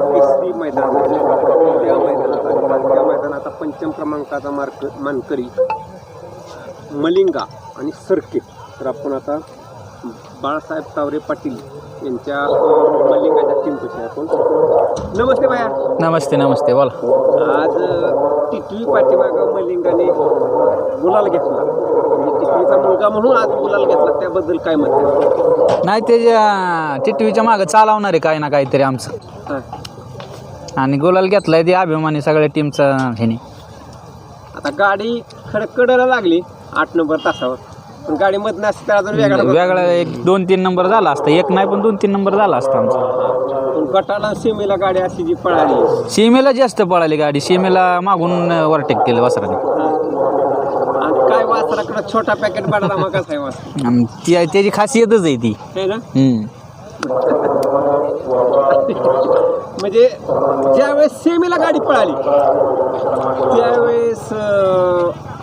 केसरी मैदान त्या मैदानात आता पंचम क्रमांकाचा मानकरी मलिंगा आणि सरके. तर आपण आता बाळासाहेब तावरे पाटील यांच्या मलिंगाच्या टीमपाशी आपण. नमस्ते भैया. नमस्ते नमस्ते बोला. आज टिटवी पाठीमागं मलिंगाने गुलाल घेतला, टिटवीचा मुलगा म्हणून आज गुलाल घेतला, त्याबद्दल काय मत आहे? नाही त्याच्या टिटवीच्या मागं चालवणार आहे काही ना काहीतरी आमचं. हां. आणि गुलाल घेतलाय ते अभिमानी सगळ्या टीमचा ह्याने. आता गाडी खडकडला लागली 8 नंबर तासावर, पण गाडी मधनं असते तर अजून वेगळा 1-2-3 नंबर झाला असता. एक नाही पण 2-3 नंबर झाला असता आमचा. पण गटाला सीमेला गाडी अशी जी पळाली, सीमेला जास्त पळाली गाडी. सीमेला मागून ओव्हरटेक केलं वासराने. आणि काय वासराकडे छोटा पॅकेट पडाला मग कसं आहे वासरा? त्याची खासियतच आहे ती. है ना. म्हणजे ज्यावेळेस सेमीला गाडी पळाली त्यावेळेस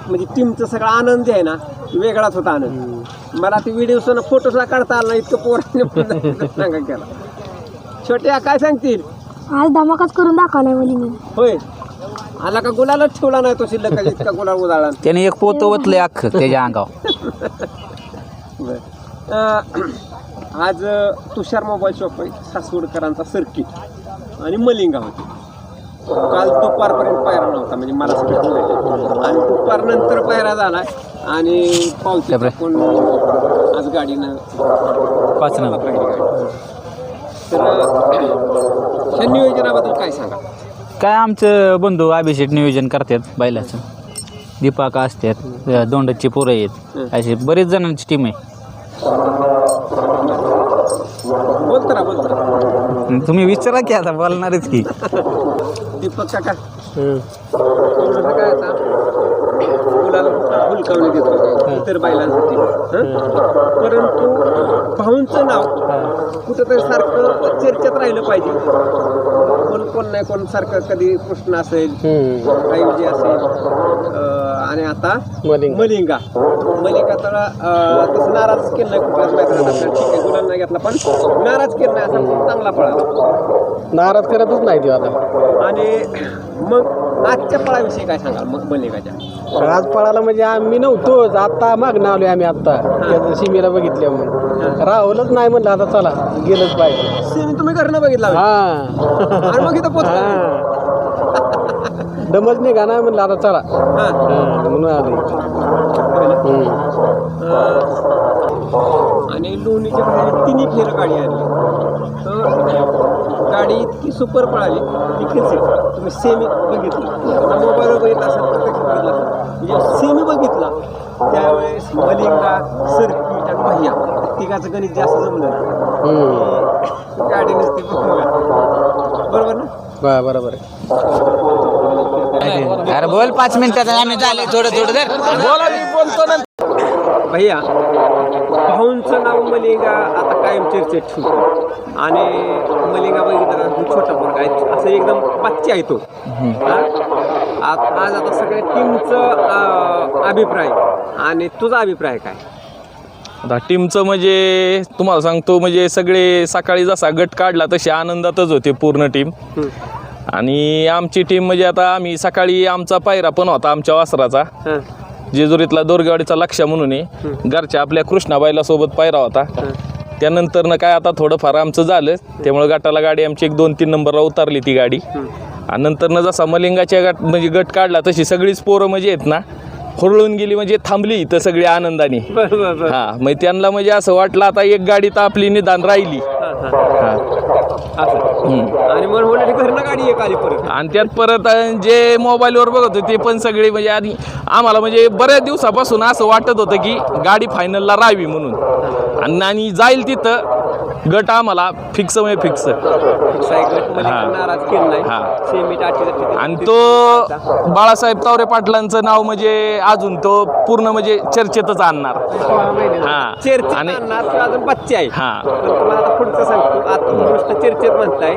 म्हणजे टीमचा सगळा आनंद आहे ना वेगळाच होता आनंद. मला ते व्हिडिओ फोटो सुद्धा काढता आला नाही, इतकं पोरांनी सांगा केला. छोट्या काय सांगतील? आज धमाकाच करून दाखवलाय मुलीने. होय, आला का गुलालच ठेवला नाही तो शिल्लक, इतका गुलाल उदाळा. त्याने एक पोतं ओतलंय अख्खं त्याच्या अंगावर. आज तुषार मोबाईल शॉप आहे, सासवडकरांचा सर्किट आणि मलिंगा होती. काल दुपारपर्यंत पायरा नव्हता, म्हणजे मला सगळं, आणि दुपारनंतर पायरा झाला आणि पावती पण आज गाडीनं 5 नंबर. तर ह्या नियोजनाबद्दल काय सांगा? काय आमचं बंधू अभिषेक नियोजन करतात बैलाचं. दीपक असतात, दोंडची पोरं आहेत, अशी बरेच जणांची टीम आहे. बोलतो ना. तुम्ही विचारा की आता बोलणारच की. दीपक काका थोडंसं काय आता मुलाला हुलकावणी देतो इतर बैलांसाठी, परंतु भाऊंचं नाव कुठंतरी सारखं चर्चेत राहिलं पाहिजे. कोण नाही कोण सारखं कधी कृष्ण असेल, काही विजय असेल, आणि आता मलिंगा तर तसं नाराज केलं नाही कुठल्याच मैदानात. आपल्याला ठीक आहे गुलाल नाही घेतला, पण नाराज केलं नाही, असा चांगला पळाला. नाराज करतच नाही तो आता. आणि मग आजच्या पळाविषयी काय सांगाल मग मलिंगाच्या? आज पळाला म्हणजे आम्ही नव्हतोच, आता मागणं आलोय आम्ही. आता त्याचं सीमेला बघितल्या म्हणून राहुलच नाही म्हणलं, आता चला गेलंच पाहिजे. सेमी तुम्ही घरनं बघितला आणि मग इथं पोहोचला. दमच निघा नाही म्हणलं, आता चला म्हणून आलोय. आणि लोणीच्या बाहेर 3 फेर गाडी आली, तर गाडी इतकी सुपर पळाली. देखील तुम्ही सेमी बघितला, मोबाईलवर बघितला असेल, प्रत्यक्ष बघितला असेल. म्हणजे सेमी बघितला त्यावेळेस मलिंगा, सर्किट आणि भैया तिघाचं गणित जास्त जमलं. गाडी नसते बरोबर ना? बरोबर आहे. अरे बोल 5 मिनिटात आम्ही झाले थोडं बोला. मी बोलतो ना भैया. भाऊंचं नाव मलिंगा आता कायम चर्चेत ठेवतो, आणि मलिंगा बघितला छोटा पोरगा आहे, असं एकदम बच्चा आहे तो. आज आता सगळ्या टीमचं अभिप्राय आणि तुझा अभिप्राय काय? आता टीमचं म्हणजे तुम्हाला सांगतो, म्हणजे सगळे सकाळी जसा गट काढला तशी आनंदातच होते पूर्ण टीम. आणि आमची टीम म्हणजे आता आम्ही सकाळी आमचा पायरा पण होता आमच्या वासराचा, जेजुरीतला दोरगावडीचा लक्ष म्हणून घरच्या आपल्या कृष्णाबाईला सोबत पायरा होता. त्यानंतरनं काय आता थोडंफार आमचं झालं, त्यामुळे गटाला गाडी आमची 1-2-3 नंबरला उतरली ती गाडी. आणि नंतरनं जसा मलिंगाच्या म्हणजे गट काढला तशी सगळीच पोरं म्हणजे आहेत ना हुरळून गेली, म्हणजे थांबली इथं सगळी आनंदाने. हा, मग त्यांना म्हणजे असं वाटलं आता एक गाडी तर आपली निदान राहिली. आणि घरनं गाडी एक आली परत, आणि त्यात परत जे मोबाईलवर बघत होते ते पण सगळे म्हणजे आधी आम्हाला म्हणजे बऱ्याच दिवसापासून असं वाटत होतं की गाडी फायनलला राहावी म्हणून, आणि जाईल तिथं गट आम्हाला फिक्स म्हणजे फिक्स. आणि तो बाळासाहेब तावरे पाटलांचं नाव म्हणजे अजून तो पूर्ण म्हणजे चर्चेतच आणणार. आणि अजून बच्चे आहे. तुम्हाला आता पुढचं सांगतो, आता नुसतं चर्चेत म्हणताय,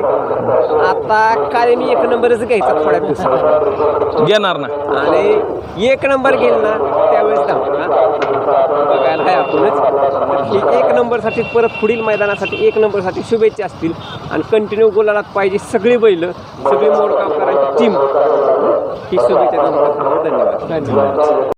आता काय मी 1 नंबरच घ्यायचा थोड्या दिवसात घेणार ना, आणि 1 नंबर घेईल ना त्यावेळेस बघायला आहे आपणच. तर ही 1 नंबरसाठी परत पुढील मैदानासाठी 1 नंबरसाठी शुभेच्छा असतील आणि कंटिन्यू गोलालात पाहिजे सगळी बैल, सगळी मोडकाम करायची टीम ही शुभेच्छा. धन्यवाद.